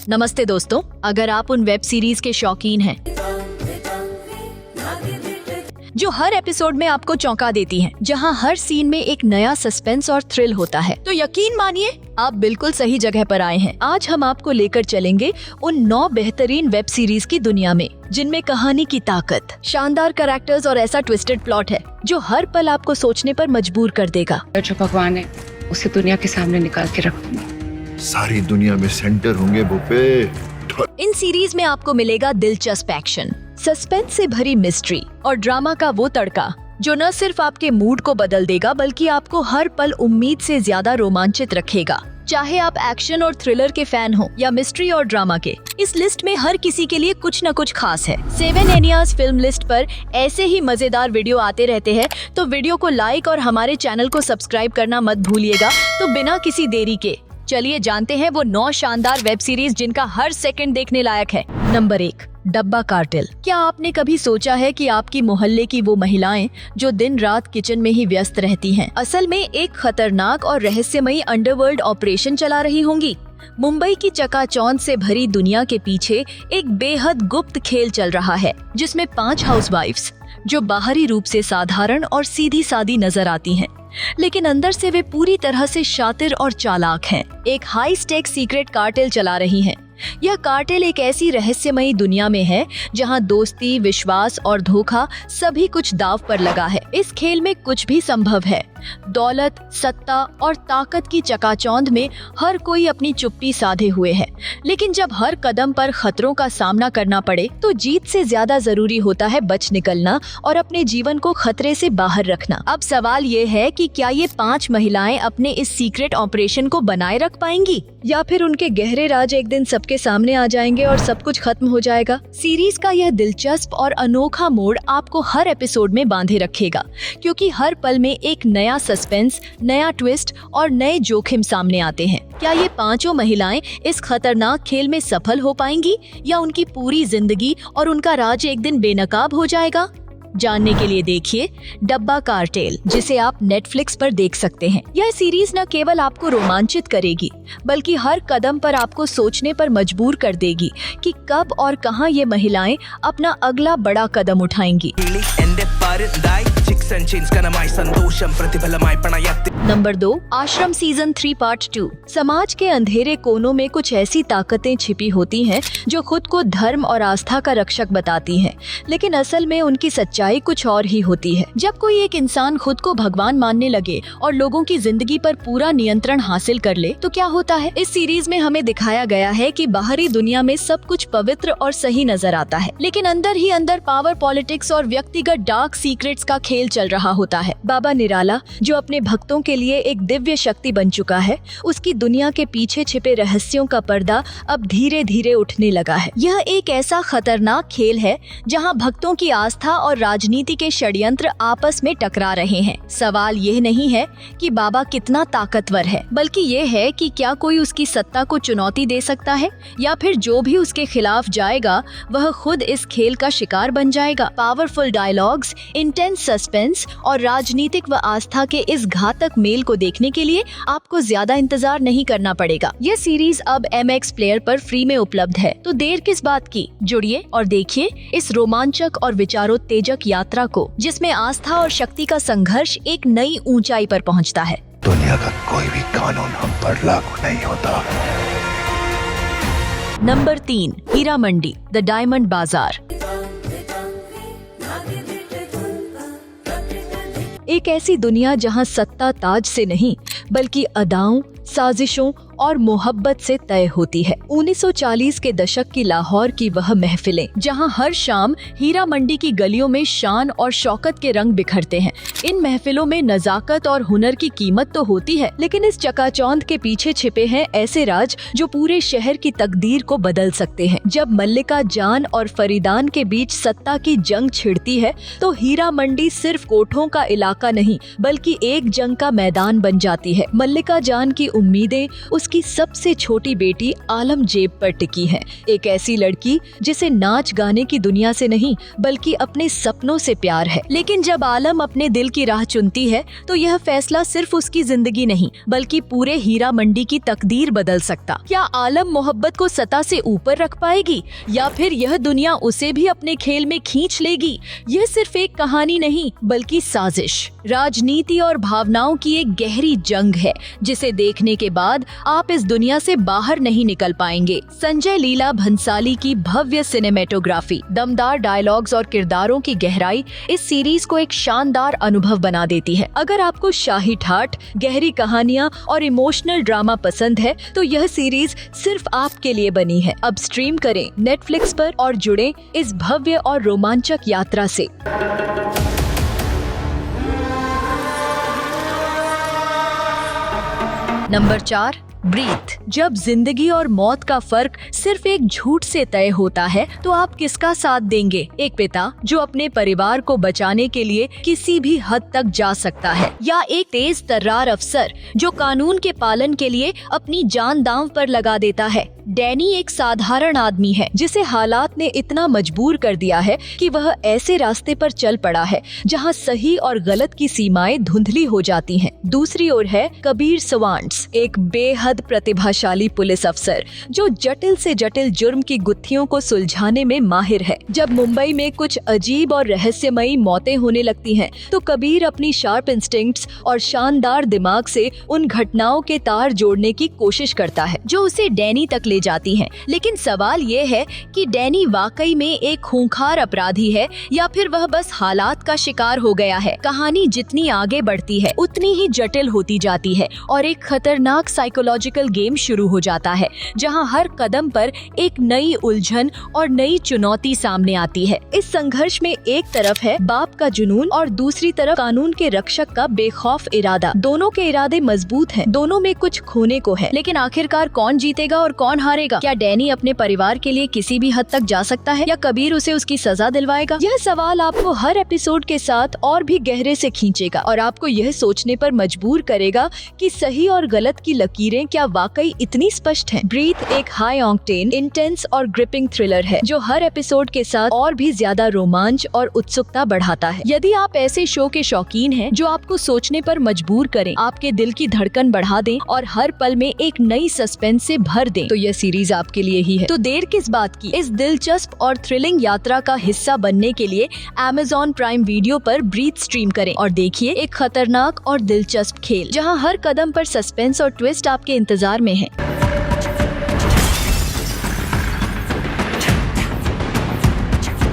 नमस्ते दोस्तों, अगर आप उन वेब सीरीज के शौकीन हैं जो हर एपिसोड में आपको चौंका देती हैं, जहां हर सीन में एक नया सस्पेंस और थ्रिल होता है, तो यकीन मानिए आप बिल्कुल सही जगह पर आए हैं। आज हम आपको लेकर चलेंगे उन 9 बेहतरीन वेब सीरीज की दुनिया में, जिनमें कहानी की ताकत, शानदार कैरेक्टर्स और ऐसा ट्विस्टेड प्लॉट है जो हर पल आपको सोचने पर मजबूर कर देगा। जो भगवान है उसे दुनिया के सामने निकाल के रखूंगी। सारी दुनिया में सेंटर होंगे बुपे। इन सीरीज में आपको मिलेगा दिलचस्प एक्शन, सस्पेंस से भरी मिस्ट्री और ड्रामा का वो तड़का जो न सिर्फ आपके मूड को बदल देगा बल्कि आपको हर पल उम्मीद से ज्यादा रोमांचित रखेगा। चाहे आप एक्शन और थ्रिलर के फैन हो या मिस्ट्री और ड्रामा के, इस लिस्ट में हर किसी के लिए कुछ न कुछ खास है। 7 एनियाज फिल्म लिस्ट पर ऐसे ही मजेदार वीडियो आते रहते हैं, तो वीडियो को लाइक और हमारे चैनल को सब्सक्राइब करना मत भूलिएगा। तो बिना किसी देरी के चलिए जानते हैं वो 9 शानदार वेब सीरीज जिनका हर सेकंड देखने लायक है। नंबर 1, डब्बा कार्टेल। क्या आपने कभी सोचा है कि आपकी मोहल्ले की वो महिलाएं जो दिन रात किचन में ही व्यस्त रहती हैं, असल में एक खतरनाक और रहस्यमयी अंडरवर्ल्ड ऑपरेशन चला रही होंगी? मुंबई की चकाचौंध से भरी दुनिया के पीछे एक बेहद गुप्त खेल चल रहा है, जिसमें 5 हाउसवाइफ्स जो बाहरी रूप से साधारण और सीधी सादी नजर आती हैं, लेकिन अंदर से वे पूरी तरह से शातिर और चालाक हैं। एक हाई स्टेक सीक्रेट कार्टेल चला रही हैं। यह कार्टेल एक ऐसी रहस्यमयी दुनिया में है जहां दोस्ती, विश्वास और धोखा सभी कुछ दांव पर लगा है। इस खेल में कुछ भी संभव है। दौलत, सत्ता और ताकत की चकाचौंध में हर कोई अपनी चुप्पी साधे हुए है, लेकिन जब हर कदम पर खतरों का सामना करना पड़े तो जीत से ज्यादा जरूरी होता है बच निकलना और अपने जीवन को खतरे से बाहर रखना। अब सवाल ये है कि क्या ये 5 महिलाएं अपने इस सीक्रेट ऑपरेशन को बनाए रख पाएंगी या फिर उनके गहरे राज एक दिन सबके सामने आ जाएंगे और सब कुछ खत्म हो जाएगा। सीरीज का यह दिलचस्प और अनोखा मोड़ आपको हर एपिसोड में बांधे रखेगा, क्योंकि हर पल में एक नया सस्पेंस, नया ट्विस्ट और नए जोखिम सामने आते हैं। क्या ये 5 महिलाएं इस खतरनाक खेल में सफल हो पाएंगी या उनकी पूरी जिंदगी और उनका राज एक दिन बेनकाब हो जाएगा? जानने के लिए देखिए डब्बा कार्टेल, जिसे आप नेटफ्लिक्स पर देख सकते हैं। यह सीरीज न केवल आपको रोमांचित करेगी बल्कि हर कदम पर आपको सोचने पर मजबूर कर देगी कि कब और कहां ये महिलाएं अपना अगला बड़ा कदम उठाएंगी। नंबर 2, आश्रम सीजन 3 पार्ट 2। समाज के अंधेरे कोनों में कुछ ऐसी ताकतें छिपी होती हैं जो खुद को धर्म और आस्था का रक्षक बताती हैं, लेकिन असल में उनकी सच्चाई कुछ और ही होती है। जब कोई एक इंसान खुद को भगवान मानने लगे और लोगों की जिंदगी पर पूरा नियंत्रण हासिल कर ले तो क्या होता है? इस सीरीज में हमें दिखाया गया है कि बाहरी दुनिया में सब कुछ पवित्र और सही नजर आता है, लेकिन अंदर ही अंदर पावर, पॉलिटिक्स और व्यक्तिगत डार्क सीक्रेट्स का खेल चल रहा होता है। बाबा निराला, जो अपने भक्तों के लिए एक दिव्य शक्ति बन चुका है, उसकी दुनिया के पीछे छिपे रहस्यों का पर्दा अब धीरे धीरे उठने लगा है। यह एक ऐसा खतरनाक खेल है जहां भक्तों की आस्था और राजनीति के षड्यंत्र आपस में टकरा रहे हैं। सवाल यह नहीं है कि बाबा कितना ताकतवर है, बल्कि ये है कि क्या कोई उसकी सत्ता को चुनौती दे सकता है या फिर जो भी उसके खिलाफ जाएगा वह खुद इस खेल का शिकार बन जाएगा। पावरफुल डायलॉग्स, इंटेंस सस्पेंस और राजनीतिक व आस्था के इस घातक मेल को देखने के लिए आपको ज्यादा इंतजार नहीं करना पड़ेगा। यह सीरीज अब MX प्लेयर पर फ्री में उपलब्ध है, तो देर किस बात की, जुड़िए और देखिए इस रोमांचक और विचारोत्तेजक यात्रा को, जिसमें आस्था और शक्ति का संघर्ष एक नई ऊंचाई पर पहुंचता है। दुनिया का कोई भी कानून हम पर लागू नहीं होता। Number 3, Heera Mandi, the diamond bazaar. एक ऐसी दुनिया जहां सत्ता ताज से नहीं बल्कि अदाओं, साजिशों और मोहब्बत से तय होती है। 1940 के दशक की लाहौर की वह महफिलें जहां हर शाम हीरा मंडी की गलियों में शान और शौकत के रंग बिखरते हैं। इन महफिलों में नजाकत और हुनर की कीमत तो होती है, लेकिन इस चकाचौंध के पीछे छिपे हैं ऐसे राज जो पूरे शहर की तकदीर को बदल सकते हैं। जब मल्लिका जान और फरीदान के बीच सत्ता की जंग छिड़ती है तो हीरा मंडी सिर्फ कोठों का इलाका नहीं बल्कि एक जंग का मैदान बन जाती है। मल्लिका जान की उम्मीदें उसकी सबसे छोटी बेटी आलम जेब पर टिकी हैं। एक ऐसी लड़की जिसे नाच गाने की दुनिया से नहीं बल्कि अपने सपनों से प्यार है। लेकिन जब आलम अपने दिल की राह चुनती है तो यह फैसला सिर्फ उसकी जिंदगी नहीं बल्कि पूरे हीरा मंडी की तकदीर बदल सकता। क्या आलम मोहब्बत को सतह से ऊपर रख पाएगी या फिर यह दुनिया उसे भी अपने खेल में खींच लेगी? यह सिर्फ एक कहानी नहीं बल्कि साजिश, राजनीति और भावनाओं की एक गहरी जंग है जिसे देखने के बाद आप इस दुनिया से बाहर नहीं निकल पाएंगे। संजय लीला भंसाली की भव्य सिनेमेटोग्राफी, दमदार डायलॉग्स और किरदारों की गहराई इस सीरीज को एक शानदार अनुभव बना देती है। अगर आपको शाही ठाठ, गहरी कहानियां और इमोशनल ड्रामा पसंद है तो यह सीरीज सिर्फ आपके लिए बनी है। अब स्ट्रीम करें नेटफ्लिक्स पर और जुड़े इस भव्य और रोमांचक यात्रा से। Number 4, breathe. जब जिंदगी और मौत का फर्क सिर्फ एक झूठ से तय होता है तो आप किसका साथ देंगे? एक पिता जो अपने परिवार को बचाने के लिए किसी भी हद तक जा सकता है, या एक तेज तर्रार अफसर जो कानून के पालन के लिए अपनी जान दांव पर लगा देता है? डैनी एक साधारण आदमी है जिसे हालात ने इतना मजबूर कर दिया है कि वह ऐसे रास्ते पर चल पड़ा है जहां सही और गलत की सीमाएं धुंधली हो जाती हैं। दूसरी ओर है कबीर सवांट्स, एक बेहद प्रतिभाशाली पुलिस अफसर जो जटिल से जटिल जुर्म की गुत्थियों को सुलझाने में माहिर है। जब मुंबई में कुछ अजीब और रहस्यमयी मौतें होने लगती हैं, तो कबीर अपनी शार्प इंस्टिंक्ट्स और शानदार दिमाग से उन घटनाओं के तार जोड़ने की कोशिश करता है जो उसे डैनी तक ले जाती हैं। लेकिन सवाल ये है कि डैनी वाकई में एक खूंखार अपराधी है या फिर वह बस हालात का शिकार हो गया है। कहानी जितनी आगे बढ़ती है उतनी ही जटिल होती जाती है और एक खतरनाक साइकोलॉजिकल गेम शुरू हो जाता है जहां हर कदम पर एक नई उलझन और नई चुनौती सामने आती है। इस संघर्ष में एक तरफ है बाप का जुनून और दूसरी तरफ कानून के रक्षक का बेखौफ इरादा। दोनों के इरादे मजबूत हैं, दोनों में कुछ खोने को है, लेकिन आखिरकार कौन जीतेगा और कौन हारेगा? क्या डैनी अपने परिवार के लिए किसी भी हद तक जा सकता है या कबीर उसे उसकी सजा दिलवाएगा? यह सवाल आपको हर एपिसोड के साथ और भी गहरे से खींचेगा और आपको यह सोचने पर मजबूर करेगा कि सही और गलत की लकीरें क्या वाकई इतनी स्पष्ट हैं। ब्रीथ एक हाई ऑक्टेन, इंटेंस और ग्रिपिंग थ्रिलर है जो हर एपिसोड के साथ और भी ज्यादा रोमांच और उत्सुकता बढ़ाता है। यदि आप ऐसे शो के शौकीन हैं जो आपको सोचने पर मजबूर करें, आपके दिल की धड़कन बढ़ा दें और हर पल में एक नई सस्पेंस से भर दें, तो यह सीरीज आपके लिए ही है। तो देर किस बात की? इस दिलचस्प और थ्रिलिंग यात्रा का हिस्सा बनने के लिए Amazon प्राइम वीडियो पर ब्रीथ स्ट्रीम करें और देखिए एक खतरनाक और दिलचस्प खेल जहां हर कदम पर सस्पेंस और ट्विस्ट आपके इंतजार में है।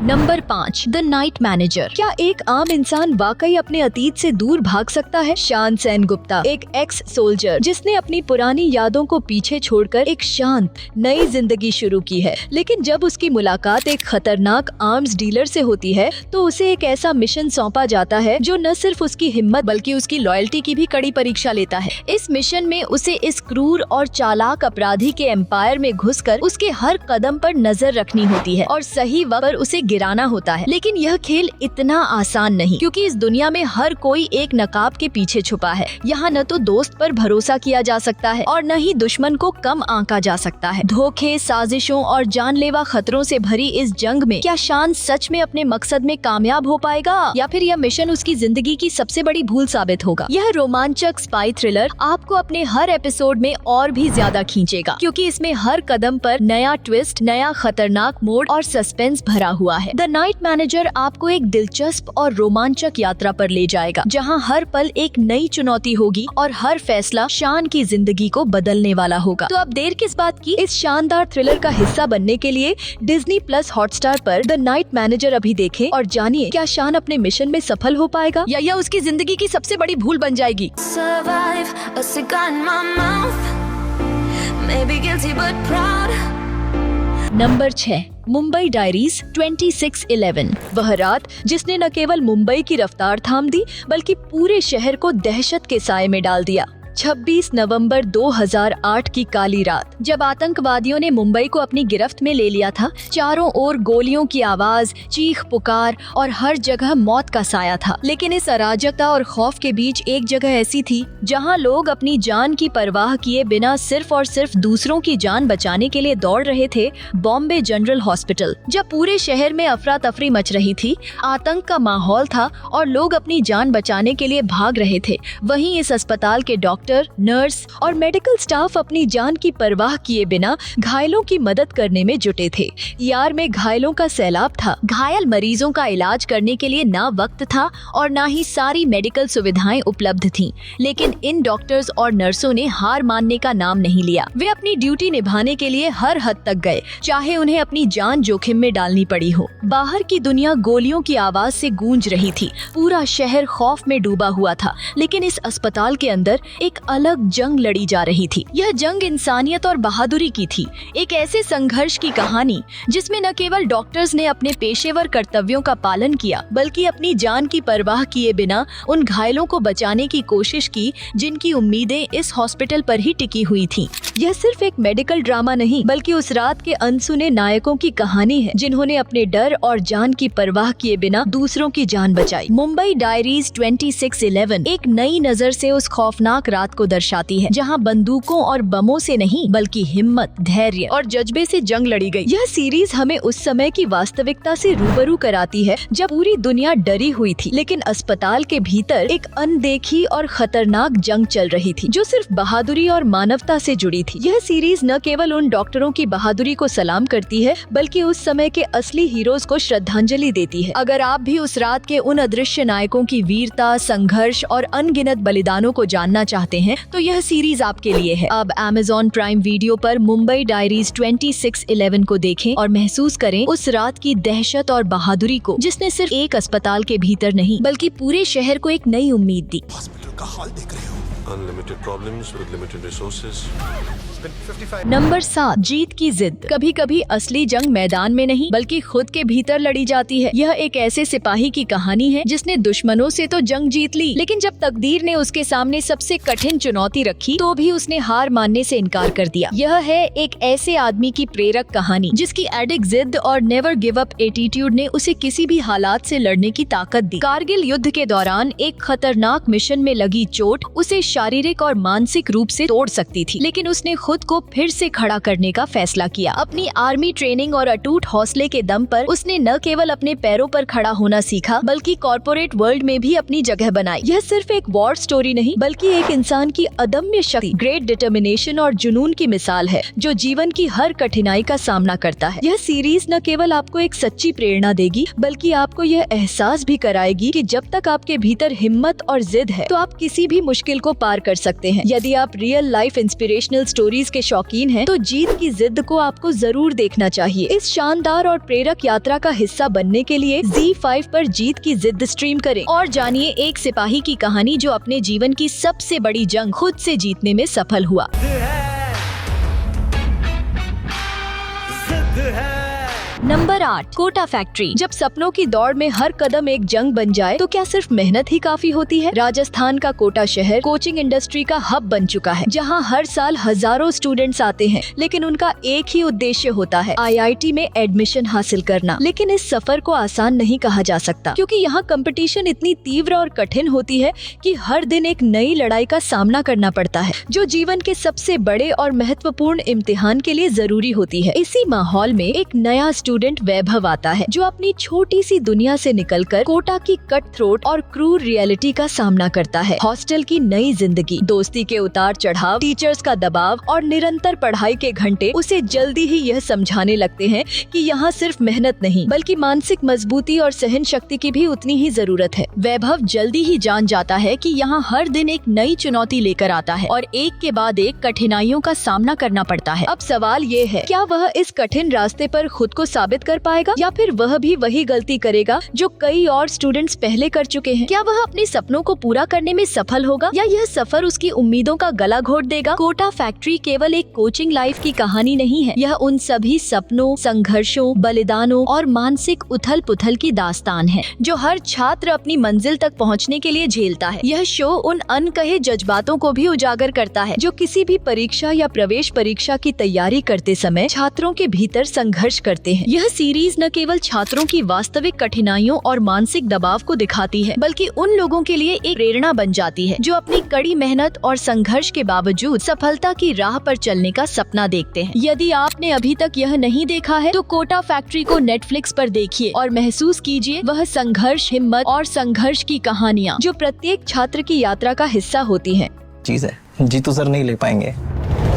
Number 5, the night manager. क्या एक आम इंसान वाकई अपने अतीत से दूर भाग सकता है? शान सेन गुप्ता, एक एक्स सोल्जर जिसने अपनी पुरानी यादों को पीछे छोड़कर एक शांत नई जिंदगी शुरू की है, लेकिन जब उसकी मुलाकात एक खतरनाक आर्म्स डीलर से होती है तो उसे एक ऐसा मिशन सौंपा जाता है जो न सिर्फ उसकी हिम्मत बल्कि उसकी लॉयल्टी की भी कड़ी परीक्षा लेता है। इस मिशन में उसे इस क्रूर और चालाक अपराधी के एम्पायर में घुसकर उसके हर कदम पर नजर रखनी होती है और सही वक्त पर उसे गिराना होता है। लेकिन यह खेल इतना आसान नहीं, क्योंकि इस दुनिया में हर कोई एक नकाब के पीछे छुपा है। यहाँ न तो दोस्त पर भरोसा किया जा सकता है और न ही दुश्मन को कम आंका जा सकता है। धोखे, साजिशों और जानलेवा खतरों से भरी इस जंग में क्या शान सच में अपने मकसद में कामयाब हो पाएगा या फिर यह मिशन उसकी जिंदगी की सबसे बड़ी भूल साबित होगा? यह रोमांचक स्पाई थ्रिलर आपको अपने हर एपिसोड में और भी ज्यादा खींचेगा, क्योंकि इसमें हर कदम पर नया ट्विस्ट, नया खतरनाक मोड़ और सस्पेंस भरा हुआ है। द नाइट मैनेजर आपको एक दिलचस्प और रोमांचक यात्रा पर ले जाएगा जहां हर पल एक नई चुनौती होगी और हर फैसला शान की जिंदगी को बदलने वाला होगा। तो अब देर किस बात की? इस शानदार थ्रिलर का हिस्सा बनने के लिए Disney+ हॉटस्टार पर द नाइट मैनेजर अभी देखें और जानिए क्या शान अपने मिशन में सफल हो पाएगा या यह उसकी जिंदगी की सबसे बड़ी भूल बन जाएगी। Survive, a cigar in my mouth. Maybe guilty but proud. Number 6, Mumbai diaries 26/11। वह रात जिसने न केवल मुंबई की रफ्तार थाम दी बल्कि पूरे शहर को दहशत के साए में डाल दिया। 26 नवंबर 2008 की काली रात, जब आतंकवादियों ने मुंबई को अपनी गिरफ्त में ले लिया था। चारों ओर गोलियों की आवाज, चीख पुकार और हर जगह मौत का साया था। लेकिन इस अराजकता और खौफ के बीच एक जगह ऐसी थी जहां लोग अपनी जान की परवाह किए बिना सिर्फ और सिर्फ दूसरों की जान बचाने के लिए दौड़ रहे थे, बॉम्बे जनरल हॉस्पिटल। जब पूरे शहर में अफरा तफरी मच रही थी, आतंक का माहौल था और लोग अपनी जान बचाने के लिए भाग रहे थे, वहीं इस अस्पताल के डॉक्टर, नर्स और मेडिकल स्टाफ अपनी जान की परवाह किए बिना घायलों की मदद करने में जुटे थे। यार में घायलों का सैलाब था। घायल मरीजों का इलाज करने के लिए ना वक्त था और ना ही सारी मेडिकल सुविधाएं उपलब्ध थीं। लेकिन इन डॉक्टर्स और नर्सों ने हार मानने का नाम नहीं लिया। वे अपनी ड्यूटी निभाने के लिए हर हद तक गए, चाहे उन्हें अपनी जान जोखिम में डालनी पड़ी हो। बाहर की दुनिया गोलियों की आवाज से गूंज रही थी, पूरा शहर खौफ में डूबा हुआ था। लेकिन इस अस्पताल के अंदर एक अलग जंग लड़ी जा रही थी। यह जंग इंसानियत और बहादुरी की थी, एक ऐसे संघर्ष की कहानी जिसमें न केवल डॉक्टर्स ने अपने पेशेवर कर्तव्यों का पालन किया, बल्कि अपनी जान की परवाह किए बिना उन घायलों को बचाने की कोशिश की जिनकी उम्मीदें इस हॉस्पिटल पर ही टिकी हुई थी। यह सिर्फ एक मेडिकल ड्रामा नहीं, बल्कि उस रात के अनसुने नायकों की कहानी है, जिन्होंने अपने डर और जान की परवाह किए बिना दूसरों की जान बचाई। मुंबई डायरीज 26/11 एक नई नजर से उस खौफनाक रात को दर्शाती है, जहां बंदूकों और बमों से नहीं, बल्कि हिम्मत, धैर्य और जज्बे से जंग लड़ी गई। यह सीरीज हमें उस समय की वास्तविकता से रूबरू कराती है, जब पूरी दुनिया डरी हुई थी, लेकिन अस्पताल के भीतर एक अनदेखी और खतरनाक जंग चल रही थी, जो सिर्फ बहादुरी और मानवता से जुड़ी थी। यह सीरीज न केवल उन डॉक्टरों की बहादुरी को सलाम करती है, बल्कि उस समय के असली हीरोज को श्रद्धांजलि देती है। अगर आप भी उस रात के उन अदृश्य नायकों की वीरता, संघर्ष और अनगिनत बलिदानों को जानना चाहते हैं, तो यह सीरीज आपके लिए है। अब Amazon प्राइम वीडियो पर मुंबई डायरीज 26/11 को देखें और महसूस करें उस रात की दहशत और बहादुरी को, जिसने सिर्फ एक अस्पताल के भीतर नहीं, बल्कि पूरे शहर को एक नई उम्मीद दी। हॉस्पिटल का हाल देख रहे हो। Unlimited problems with limited resources. Number 7, जीत की जिद। कभी कभी असली जंग मैदान में नहीं, बल्कि खुद के भीतर लड़ी जाती है। यह एक ऐसे सिपाही की कहानी है जिसने दुश्मनों से तो जंग जीत ली, लेकिन जब तकदीर ने उसके सामने सबसे कठिन चुनौती रखी, तो भी उसने हार मानने से इनकार कर दिया। यह है एक ऐसे आदमी की प्रेरक कहानी, जिसकी एडिक जिद और नेवर गिव अप एटीट्यूड ने उसे किसी भी हालात से लड़ने की ताकत दी। कारगिल युद्ध के दौरान एक खतरनाक मिशन में लगी चोट उसे शारीरिक और मानसिक रूप से तोड़ सकती थी, लेकिन उसने खुद को फिर से खड़ा करने का फैसला किया। अपनी आर्मी ट्रेनिंग और अटूट हौसले के दम पर उसने न केवल अपने पैरों पर खड़ा होना सीखा, बल्कि कॉर्पोरेट वर्ल्ड में भी अपनी जगह बनाई। यह सिर्फ एक वॉर स्टोरी नहीं, बल्कि एक इंसान की अदम्य शक्ति, ग्रेट डिटर्मिनेशन और जुनून की मिसाल है, जो जीवन की हर कठिनाई का सामना करता है। यह सीरीज न केवल आपको एक सच्ची प्रेरणा देगी, बल्कि आपको यह एहसास भी कराएगी कि जब तक आपके भीतर हिम्मत और जिद है, तो आप किसी भी मुश्किल को पार कर सकते हैं। यदि आप रियल लाइफ इंस्पिरेशनल स्टोरीज के शौकीन हैं, तो जीत की जिद को आपको जरूर देखना चाहिए। इस शानदार और प्रेरक यात्रा का हिस्सा बनने के लिए ZEE5 पर जीत की जिद स्ट्रीम करें और जानिए एक सिपाही की कहानी जो अपने जीवन की सबसे बड़ी जंग खुद से जीतने में सफल हुआ। Number 8, Kota factory. जब सपनों की दौड़ में हर कदम एक जंग बन जाए, तो क्या सिर्फ मेहनत ही काफी होती है? राजस्थान का कोटा शहर कोचिंग इंडस्ट्री का हब बन चुका है, जहां हर साल हजारों स्टूडेंट्स आते हैं, लेकिन उनका एक ही उद्देश्य होता है, IIT में एडमिशन हासिल करना। लेकिन इस सफर को आसान नहीं कहा जा सकता, क्योंकि यहाँ कंपटीशन इतनी तीव्र और कठिन होती है कि हर दिन एक नई लड़ाई का सामना करना पड़ता है, जो जीवन के सबसे बड़े और महत्वपूर्ण इम्तिहान के लिए जरूरी होती है। इसी माहौल में एक नया स्टूडेंट वैभव आता है, जो अपनी छोटी सी दुनिया से निकलकर कोटा की कट थ्रोट और क्रूर रियलिटी का सामना करता है। हॉस्टल की नई जिंदगी, दोस्ती के उतार चढ़ाव, टीचर्स का दबाव और निरंतर पढ़ाई के घंटे उसे जल्दी ही यह समझाने लगते हैं कि यहाँ सिर्फ मेहनत नहीं, बल्कि मानसिक मजबूती और सहन शक्ति की भी उतनी ही जरूरत है। वैभव जल्दी ही जान जाता है कि यहाँ हर दिन एक नई चुनौती लेकर आता है और एक के बाद एक कठिनाइयों का सामना करना पड़ता है। अब सवाल ये है, क्या वह इस कठिन रास्ते पर खुद को साबित साबित कर पाएगा, या फिर वह भी वही गलती करेगा जो कई और स्टूडेंट्स पहले कर चुके हैं? क्या वह अपने सपनों को पूरा करने में सफल होगा, या यह सफर उसकी उम्मीदों का गला घोट देगा? कोटा फैक्ट्री केवल एक कोचिंग लाइफ की कहानी नहीं है, यह उन सभी सपनों, संघर्षों, बलिदानों और मानसिक उथल पुथल की दास्तान है जो हर छात्र अपनी मंजिल तक पहुंचने के लिए झेलता है। यह शो उन अनकहे जज्बातों को भी उजागर करता है जो किसी भी परीक्षा या प्रवेश परीक्षा की तैयारी करते समय छात्रों के भीतर संघर्ष करते हैं। यह सीरीज न केवल छात्रों की वास्तविक कठिनाइयों और मानसिक दबाव को दिखाती है, बल्कि उन लोगों के लिए एक प्रेरणा बन जाती है जो अपनी कड़ी मेहनत और संघर्ष के बावजूद सफलता की राह पर चलने का सपना देखते हैं। यदि आपने अभी तक यह नहीं देखा है तो कोटा फैक्ट्री को नेटफ्लिक्स पर देखिए और महसूस कीजिए वह संघर्ष, हिम्मत और संघर्ष की कहानियाँ जो प्रत्येक छात्र की यात्रा का हिस्सा होती हैं। चीज है, जीतू सर नहीं ले पाएंगे।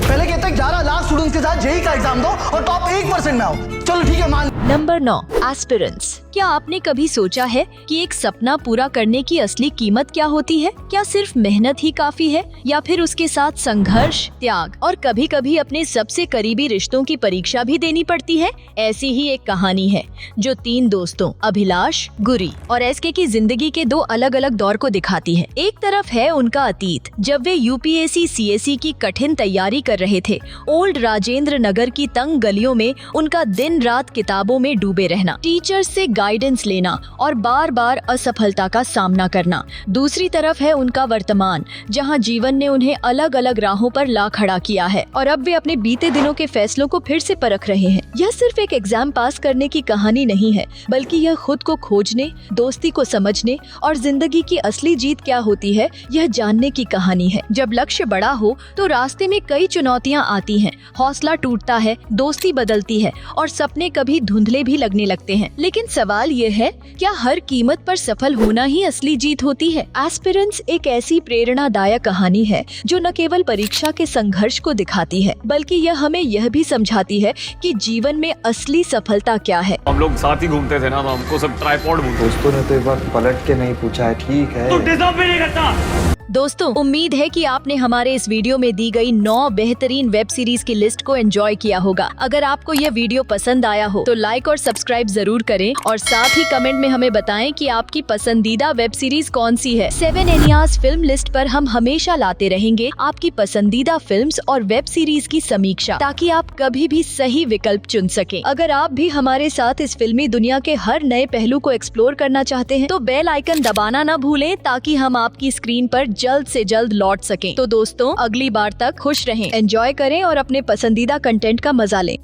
पहले कहते 11 लाख स्टूडेंट्स के साथ जेईई का एग्जाम दो और टॉप 1% में आओ। चलो ठीक है, मान। Number 9, aspirants. क्या आपने कभी सोचा है कि एक सपना पूरा करने की असली कीमत क्या होती है? क्या सिर्फ मेहनत ही काफी है, या फिर उसके साथ संघर्ष, त्याग और कभी कभी अपने सबसे करीबी रिश्तों की परीक्षा भी देनी पड़ती है? ऐसी ही एक कहानी है जो 3 दोस्तों अभिलाष, गुरी और एसके की जिंदगी के 2 अलग अलग दौर को दिखाती है। एक तरफ है उनका अतीत, जब वे यूपीएससी सीएसई की कठिन तैयारी कर रहे थे। ओल्ड राजेंद्र नगर की तंग गलियों में उनका दिन रात किताबों में डूबे रहना, टीचर्स से गाइडेंस लेना और बार बार असफलता का सामना करना। दूसरी तरफ है उनका वर्तमान, जहां जीवन ने उन्हें अलग अलग राहों पर ला खड़ा किया है और अब वे अपने बीते दिनों के फैसलों को फिर से परख रहे हैं। यह सिर्फ एक एग्जाम पास करने की कहानी नहीं है, बल्कि यह खुद को खोजने, दोस्ती को समझने और जिंदगी की असली जीत क्या होती है यह जानने की कहानी है। जब लक्ष्य बड़ा हो तो रास्ते में कई चुनौतियां आती हैं, हौसला टूटता है, दोस्ती बदलती है और सपने कभी धुंधले भी लगने लगते हैं। लेकिन सवाल ये है, क्या हर कीमत पर सफल होना ही असली जीत होती है? एस्पिरेंट्स एक ऐसी प्रेरणादायक कहानी है जो न केवल परीक्षा के संघर्ष को दिखाती है, बल्कि यह हमें यह भी समझाती है कि जीवन में असली सफलता क्या है। हम लोग साथ ही घूमते थे ना, तो हमको सब ट्राइपॉड बोलते। दोस्तों ने तो एक बार पलट के नहीं पूछा है, ठीक है? तू डिजर्व भी नहीं करता। दोस्तों, उम्मीद है कि आपने हमारे इस वीडियो में दी गई 9 बेहतरीन वेब सीरीज की लिस्ट को एंजॉय किया होगा। अगर आपको यह वीडियो पसंद आया हो तो लाइक और सब्सक्राइब जरूर करें और साथ ही कमेंट में हमें बताएं कि आपकी पसंदीदा वेब सीरीज कौन सी है। 7 एनियाज फिल्म लिस्ट पर हम हमेशा लाते रहेंगे आपकी पसंदीदा फिल्म्स और वेब सीरीज की समीक्षा, ताकि आप कभी भी सही विकल्प चुन सकें। अगर आप भी हमारे साथ इस फिल्मी दुनिया के हर नए पहलू को एक्सप्लोर करना चाहते हैं तो बेल आइकन दबाना न भूलें, ताकि हम आपकी स्क्रीन पर जल्द से जल्द लौट सकें। तो दोस्तों, अगली बार तक खुश रहें, एंजॉय करें और अपने पसंदीदा कंटेंट का मजा लें।